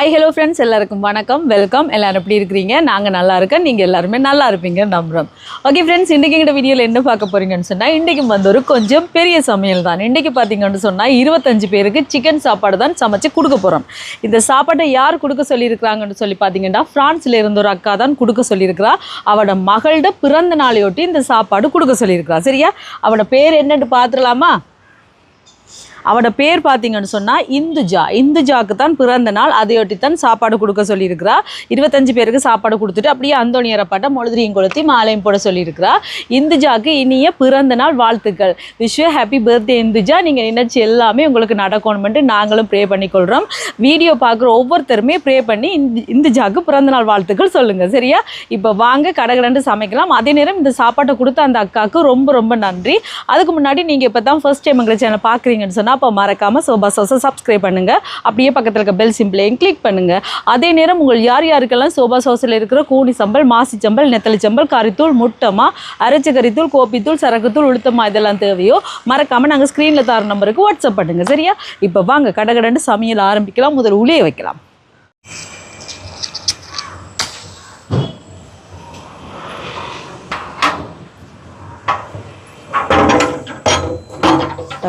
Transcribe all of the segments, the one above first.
Hi hello friends, எல்லாருக்கும் வணக்கம், welcome. எல்லோரும் எப்படி இருக்கிறீங்க? நாங்கள் நல்லா இருக்கோம், நீங்கள் எல்லாருமே நல்லா இருப்பீங்க நம்புகிறோம். ஓகே ஃப்ரெண்ட்ஸ், இன்றைக்கி எங்கள் வீடியோவில் என்ன பார்க்க போகிறீங்கன்னு சொன்னால், இன்றைக்கும் வந்து ஒரு கொஞ்சம் பெரிய சமையல் தான். இன்றைக்கி பார்த்தீங்கன்னு சொன்னால் 25 பேருக்கு சிக்கன் சாப்பாடு தான் சமைச்சு கொடுக்க போகிறோம். இந்த சாப்பாட்டை யார் கொடுக்க சொல்லியிருக்கிறாங்கன்னு சொல்லி பார்த்தீங்கன்னா, ஃப்ரான்ஸில் இருந்த ஒரு அக்கா தான் கொடுக்க சொல்லியிருக்கிறா. அவட மகளோட பிறந்த நாளையொட்டி இந்த சாப்பாடு கொடுக்க சொல்லியிருக்கிறா. சரியா? அவட பேர் என்னன்னு பார்த்துடலாமா? அவட பேர் பார்த்தீங்கன்னு சொன்னால் இந்துஜாக்கு தான் பிறந்த நாள். அதையொட்டி தான் சாப்பாடு கொடுக்க சொல்லியிருக்கிறா. 25 பேருக்கு சாப்பாடு கொடுத்துட்டு அப்படியே அந்தோணியரப்பாட்ட மொழுதிரியும் கொளுத்தி மாலையும் போட சொல்லியிருக்கிறா. இந்துஜாக்கு இனிய பிறந்த நாள் வாழ்த்துக்கள். Wish you happy birthday Induja. நீங்கள் நினைச்சு எல்லாமே உங்களுக்கு நடக்கணும்ட்டு நாங்களும் ப்ரே பண்ணிக்கொள்கிறோம். வீடியோ பார்க்குற ஒவ்வொருத்தருமே ப்ரே பண்ணி இந்துஜாக்கு பிறந்த நாள் வாழ்த்துக்கள் சொல்லுங்கள். சரியா? இப்போ வாங்க கடகடன்னு சமைக்கலாம். அதே நேரம் இந்த சாப்பாட்டை கொடுத்த அந்த அக்காவுக்கு ரொம்ப ரொம்ப நன்றி. அதுக்கு முன்னாடி நீங்கள் இப்போ தான் ஃபர்ஸ்ட் டைம் எங்களை சேனல் பார்க்குறீங்கன்னு சொன்னால் அப்போ மறக்காமல் சோபா சோஸை சப்ஸ்கிரைப் பண்ணுங்கள். அப்படியே பக்கத்தில் இருக்க பெல் சிம்பிளையும் கிளிக் பண்ணுங்கள். அதே நேரம் உங்கள் யாருக்கெல்லாம் சோபா சோஸில் இருக்கிற கூனி சம்பல், மாசி சம்பல், நெத்தலி சம்பல், கறித்தூள், முட்டமா, அரைச்ச கறித்தூள், கோப்பித்தூள், சரக்குத்தூள், உளுத்தமா இதெல்லாம் தேவையோ மறக்காமல் நாங்கள் ஸ்க்ரீனில் தர நம்பருக்கு வாட்ஸ்அப் பண்ணுங்கள். சரியா? இப்போ வாங்க கடகடன்னு சமையல் ஆரம்பிக்கலாம். முதல் உளியை வைக்கலாம்.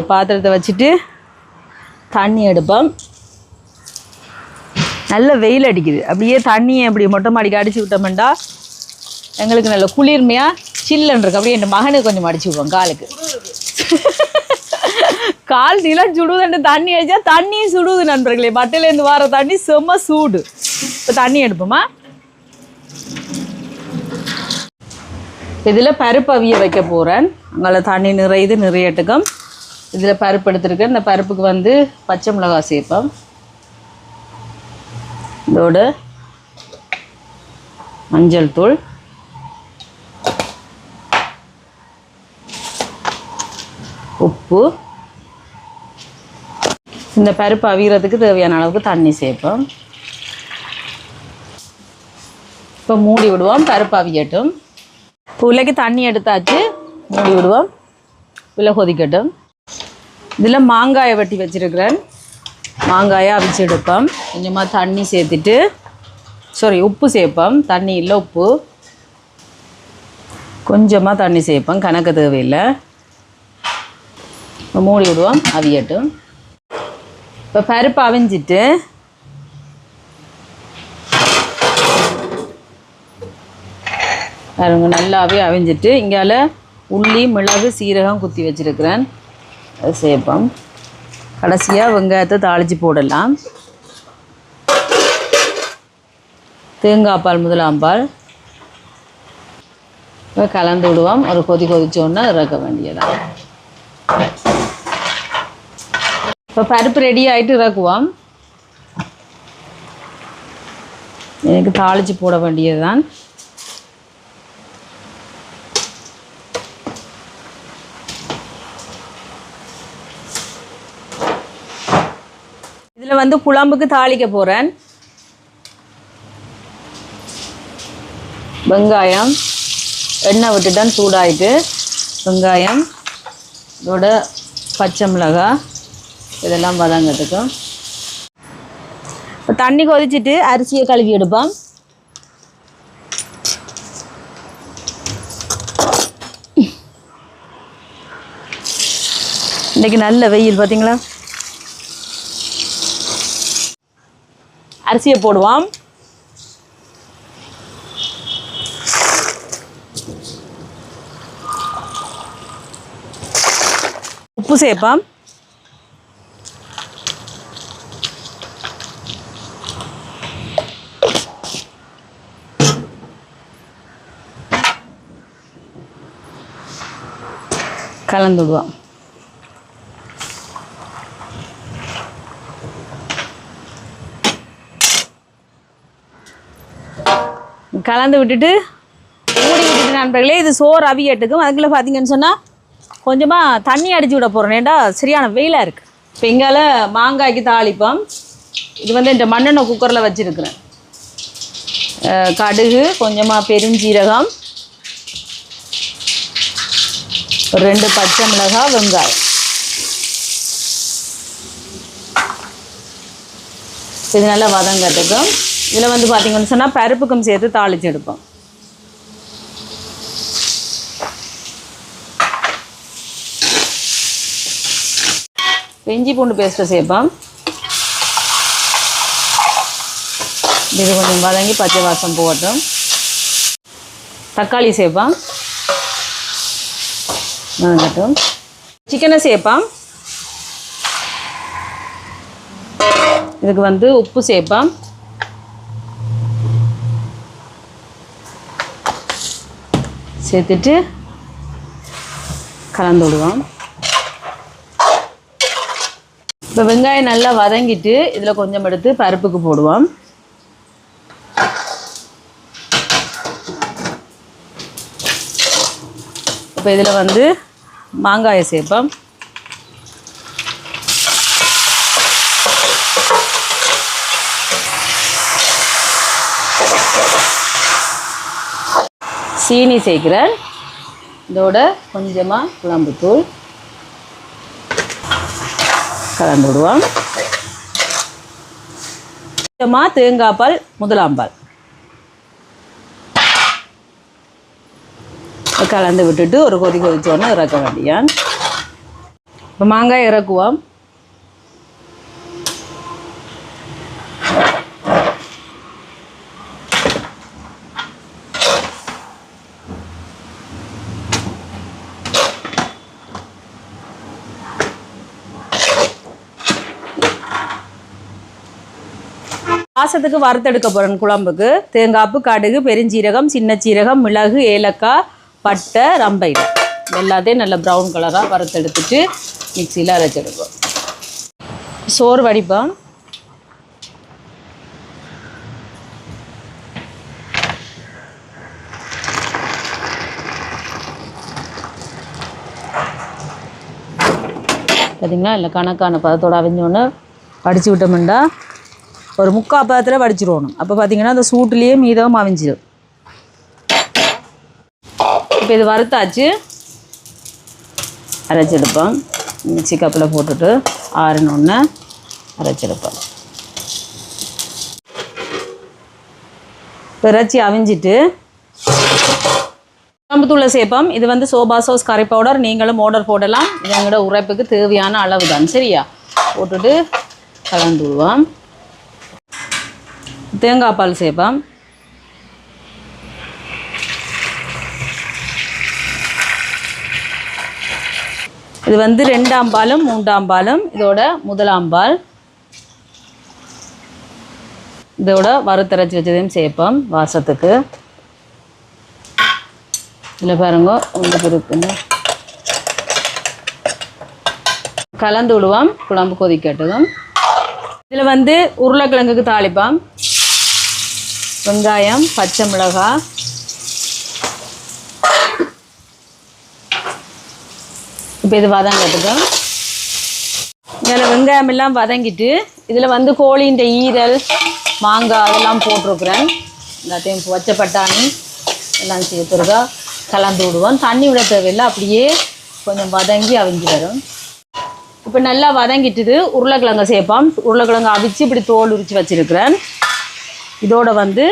பாத்திரத்தை வச்சுட்டு தண்ணி எடுப்போம். நல்ல வெயில் அடிக்குது. அப்படியே தண்ணியை அப்படி மொட்டை மாடிக்கு அடிச்சு விட்டோம்டா எங்களுக்கு நல்ல குளிர்மையாக சில்லுன்னு இருக்கு. அப்படியே என் மகனுக்கு கொஞ்சம் அடிச்சு விடுவோம் காலுக்கு. கால் நீலாம் சுடுதுன்னு தண்ணி அடித்தா தண்ணியும் சுடுது நண்பர்களே. மட்டையிலேருந்து வர தண்ணி செம்ம சூடு. இப்போ தண்ணி எடுப்போமா? இதில் பருப்பு அவிய வைக்க போகிறேன். அங்கே தண்ணி நிறையட்டுக்கும். இதில் பருப்பு எடுத்துருக்கேன். இந்த பருப்புக்கு வந்து பச்சை மிளகாய் சேர்ப்போம். இதோட மஞ்சள் தூள், உப்பு, இந்த பருப்பு அவியறதுக்கு தேவையான அளவுக்கு தண்ணி சேர்ப்போம். இப்போ மூடி விடுவோம். பருப்பு அவியட்டும். இப்போ உள்ளக்கு தண்ணி எடுத்தாச்சு. மூடி விடுவோம். உள்ள கொதிக்கட்டும். இதில் மாங்காயை வெட்டி வச்சுருக்கிறேன். மாங்காயை அவிச்சு எடுப்போம். கொஞ்சமாக தண்ணி சேர்த்துட்டு உப்பு சேர்ப்போம். தண்ணி இல்லை, உப்பு கொஞ்சமாக தண்ணி சேர்ப்போம். கணக்கு தேவையில்லை. இப்போ மூடி விடுவோம். அவியட்டும். இப்போ பருப்பு அவிஞ்சிட்டு பாருங்க, நல்லாவே அவிஞ்சிட்டு இங்கால உள்ளி, மிளகு, சீரகம் குத்தி வச்சுருக்கிறேன். அது சேர்ப்போம். கடைசியாக வெங்காயத்தை தாளித்து போடலாம். தேங்காய் பால், முதலாம்பால் கலந்து விடுவோம். ஒரு கொதிச்சோன்னா இறக்க வேண்டியதான். இப்போ பருப்பு ரெடி ஆகிட்டு இறக்குவோம். எனக்கு தாளித்து போட வேண்டியதுதான். இதில் வந்து குழம்புக்கு தாளிக்க போகிறேன். வெங்காயம் எண்ணெய் விட்டுட்டான், சூடாயிட்டு வெங்காயம், இதோட பச்சை மிளகாய் இதெல்லாம் வதங்கிறதுக்கும். இப்போ தண்ணி கொதிச்சுட்டு அரிசியை கழுவி எடுப்போம். இன்றைக்கி நல்ல வெயில் பார்த்தீங்களா? அரிசியை போடுவோம். உப்பு சேர்ப்போம். கலந்து விடுவோம். கலந்து விட்டுட்டு மூடி விட்டுட்டு நண்பர்களே, இது சோறு அவியட்டுக்கும். அதுக்குள்ளே பார்த்தீங்கன்னு சொன்னால் கொஞ்சமாக தண்ணி அடித்து விட போகிறோம். ஏன்டா சரியான வெயிலாக இருக்குது. இப்போ எங்கால மாங்காய்க்கு தாளிப்போம். இது வந்து இந்த மண்ணெண்ணெய் குக்கரில் வச்சுருக்கிறேன். கடுகு, கொஞ்சமாக பெருஞ்சீரகம், ஒரு 2 பச்சை மிளகாய், வெங்காயம் இது நல்லா வதங்கிறதுக்கும் இதில் வந்து பார்த்திங்கன்னு சொன்னால் பருப்புக்கும் சேர்த்து தாளித்து எடுப்போம். இஞ்சி பூண்டு பேஸ்ட்டை சேர்ப்போம். இது கொஞ்சம் வதங்கி பச்சை வாசம் போகட்டும். தக்காளி சேர்ப்போம், வதங்கட்டும். சிக்கனை சேர்ப்போம். இதுக்கு வந்து உப்பு சேர்ப்போம். சேர்த்துட்டு கலந்து விடுவோம். இப்போ வெங்காயம் நல்லா வதங்கிட்டு இதில் கொஞ்சம் எடுத்து பருப்புக்கு போடுவோம். இப்போ இதில் வந்து மாங்காயை சேர்ப்போம். சீனி சேர்க்கிறேன். இதோட கொஞ்சமாக குழம்புத்தூள் கலந்து விடுவோம். கொஞ்சமாக தேங்காய் பால், முதலாம் பால் கலந்து விட்டுட்டு ஒரு கொதி கொதிச்சோன்னு இறக்க வேண்டியான். இப்போ மாங்காய் இறக்குவோம். வாசத்துக்கு வறுத்தெடுக்க போகிறேன். குழம்புக்கு தேங்காய்ப்பு, கடுகு, பெருஞ்சீரகம், சின்ன சீரகம், மிளகு, ஏலக்காய், பட்டை, ரம்பையில் எல்லாத்தையும் நல்ல ப்ரௌன் கலராக வறுத்தெடுத்துட்டு மிக்சியில் அரைச்செடுப்போம். சோறு வடிப்போம். பார்த்திங்களா இல்லை கணக்கான பதத்தோடு அவிஞ்சோன்னு வடித்து விட்டோம்னா ஒரு முக்கால் பதத்தில் வடிச்சிடணும். அப்போ பார்த்திங்கன்னா அந்த சூட்டுலேயே மீதம் அவிஞ்சிடும். இப்போ இது வறுத்தாச்சு, அரைச்செடுப்போம். மிக்சி கப்பில் போட்டுட்டு ஆறுனொன்று அரைச்செடுப்போம். இப்போ இறைச்சி அவிஞ்சிட்டு குழம்புத்தூளை சேர்ப்போம். இது வந்து சோபா சாஸ் கறி பவுடர், நீங்களும் ஆர்டர் போடலாம். இது எங்களோட உரைப்புக்கு தேவையான அளவு தான். சரியா? போட்டுட்டு கலந்து விடுவோம். தேங்காய் பால் சேர்ப்போம். இது வந்து 2ஆம் பாலும் 3ஆம் பாலும். இதோட முதலாம் பால். இதோட வறுத்தரைச்சி வச்சதையும் சேர்ப்போம் வாசத்துக்கு. இதில் பாருங்க உங்களுக்கு இருக்குன்னு கலந்து விடுவோம். குழம்பு கொதிக்கட்டதும் இதில் வந்து உருளைக்கிழங்குக்கு தாளிப்போம். வெங்காயம், பச்சை மிளகாய், இப்போ இது வதங்கிறதுக்கு இதில் வெங்காயம் எல்லாம் வதங்கிட்டு இதில் வந்து கோழியின் ஈரல், மாங்காய் அதெல்லாம் போட்டிருக்குறேன். எல்லாத்தையும் வச்ச பட்டாணி எல்லாம் சேர்த்துருக்கா கலந்து விடுவோம். தண்ணி விட தேவையில்லை, அப்படியே கொஞ்சம் வதங்கி அவிஞ்சு வரும். இப்போ நல்லா வதங்கிட்டுது. உருளைக்கிழங்கை சேர்ப்போம். உருளைக்கிழங்கு அவிச்சு இப்படி தோல் உரித்து வச்சுருக்கிறேன். இதோட வந்து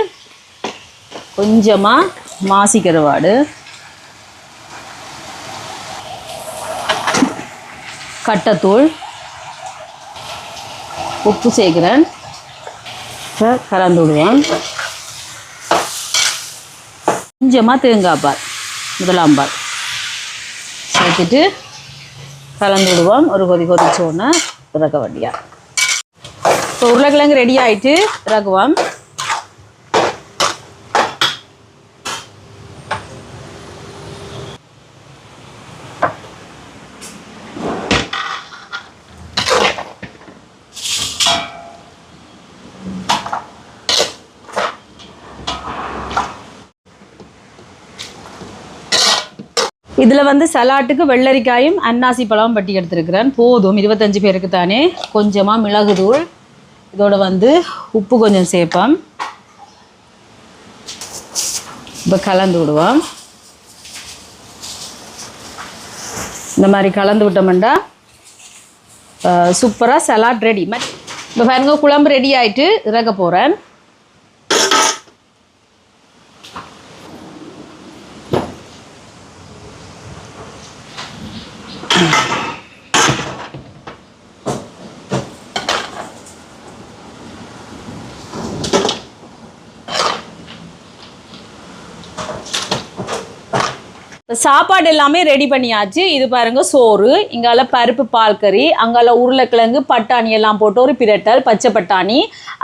கொஞ்சமாக மாசி கருவாடு, கட்டத்தூள், உப்பு சேர்க்கிறேன். கலந்து விடுவோம். கொஞ்சமாக தேங்காய் பால், முதலாம் பால் சேர்த்துட்டு கலந்து விடுவோம். ஒரு கொதி கொதிச்சோன்னா இறக்க வேண்டியா. இப்போ உருளைக்கிழங்கு ரெடி ஆகிட்டு இறக்குவோம். இதில் வந்து சலாட்டுக்கு வெள்ளரிக்காயும் அன்னாசி பழமும் பட்டி எடுத்துருக்கிறேன். போதும், 25 பேருக்கு தானே. கொஞ்சமாக மிளகுத்தூள், இதோட வந்து உப்பு கொஞ்சம் சேர்ப்போம். இப்போ கலந்து விடுவோம். இந்த மாதிரி கலந்து விட்டோம்னா சூப்பராக சலாட் ரெடி. இப்போ பாருங்க குழம்பு ரெடி ஆயிட்டு இறக்க போகிறேன். சாப்பாடு எல்லாமே ரெடி பண்ணியாச்சு. இது பாருங்க சோறு, இங்கால பருப்பு பால் கறி, அங்கால உருளைக்கிழங்கு பட்டாணி எல்லாம் போட்டு ஒரு பிரட்டல், பச்சை பட்டாணி,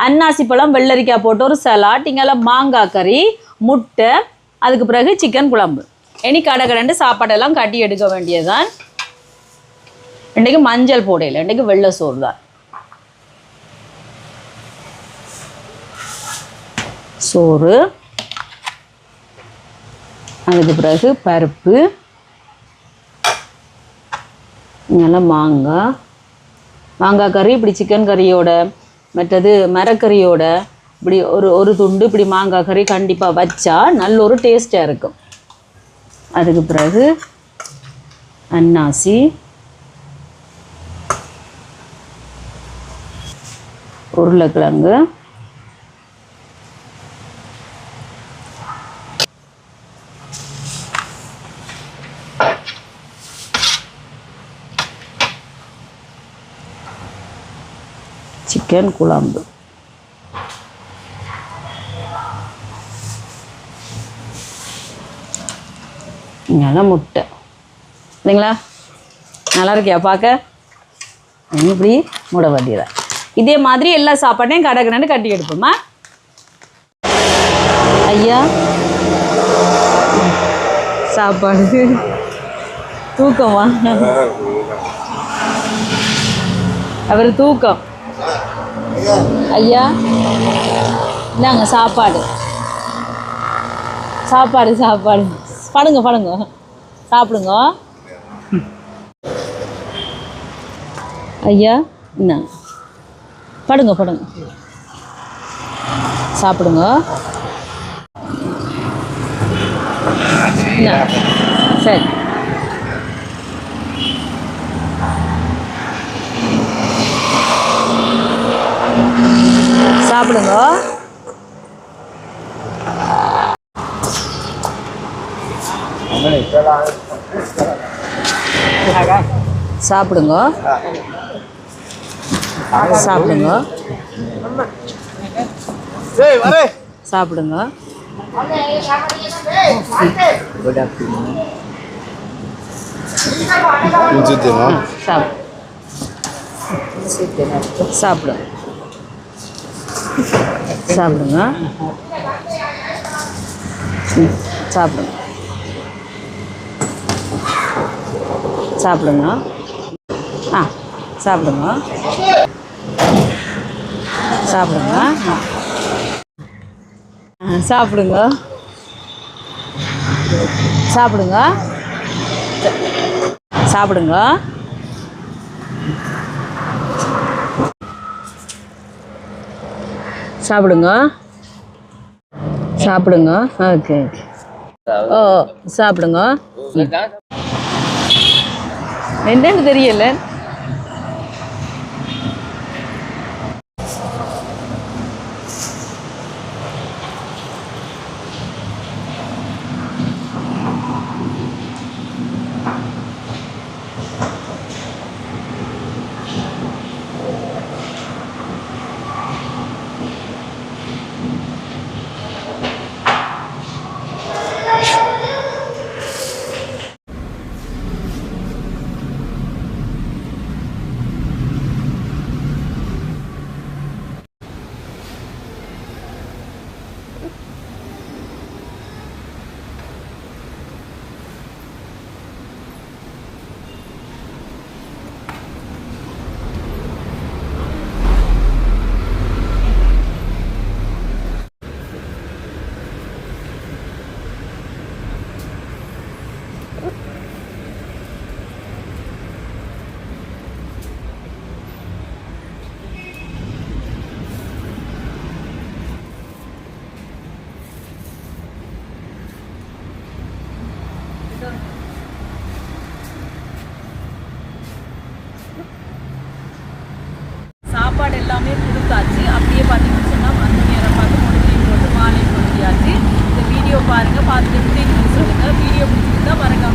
அன்னாசி பழம் வெள்ளரிக்காய் போட்டு ஒரு சலாட், இங்கால மாங்காய் கறி, முட்டை, அதுக்கு பிறகு சிக்கன் குழம்பு. இனி கடை சாப்பாடெல்லாம் கட்டி எடுக்க வேண்டியதுதான். இன்றைக்கு மஞ்சள் போடையில், இன்றைக்கு வெள்ளை சோறு தான். சோறு, அதுக்கு பிறகு பருப்பு, நல்லா மாங்காய் கறி, இப்படி சிக்கன் கறியோட மற்றது மரக்கறியோட இப்படி ஒரு துண்டு இப்படி மாங்காய் கறி கண்டிப்பாக வச்சா நல்ல ஒரு டேஸ்ட்டாக இருக்கும். அதுக்கு பிறகு அன்னாசி, உருளைக்கிழங்கு, சிக்கன் குழம்பு, நல்லா முட்டை இல்லைங்களா? நல்லா இருக்கியா பார்க்க? இப்படி மூட வேண்டியதான். இதே மாதிரி எல்லா சாப்பாட்டையும் கடை கட்டி எடுப்போமா? ஐயா சாப்பாடு தூக்கமா? அவர் தூக்கம். ஐயா இந்தாங்க சாப்பாடு சாப்பாடு சாப்பாடு படுங்க சாப்பிடுங்க. ஐயா என்ன படுங்க சாப்பிடுங்க. சரி சாப்பிடுங்க. சாப்பிடுங்க சாப்பிடுங்க சாப்பிடுங்க. சாப்பிடுங்க சாப்பிடுங்க சாப்பிடுங்க சாப்பிடுங்க. ஆ சாப்பிடுங்க சாப்பிடுங்க சாப்பிடுங்க சாப்பிடுங்க சாப்பிடுங்க சாப்பிடுங்க சாப்பிடுங்க. ஓகே ஓ சாப்பிடுங்க. என்னன்னு தெரியல. சாப்பாடு எல்லாமே கொடுத்தாச்சு. அப்படியே பார்த்தீங்கன்னு சொன்னால் அந்த நேரம் பார்த்து முடிவையும் போட்டு மாலை கொடுத்தியாச்சு. இந்த வீடியோ பாருங்கள், பார்த்துட்டு எப்படி இருக்குன்னு சொல்லுங்கள். வீடியோ பிடிச்சிருந்தா பாருங்க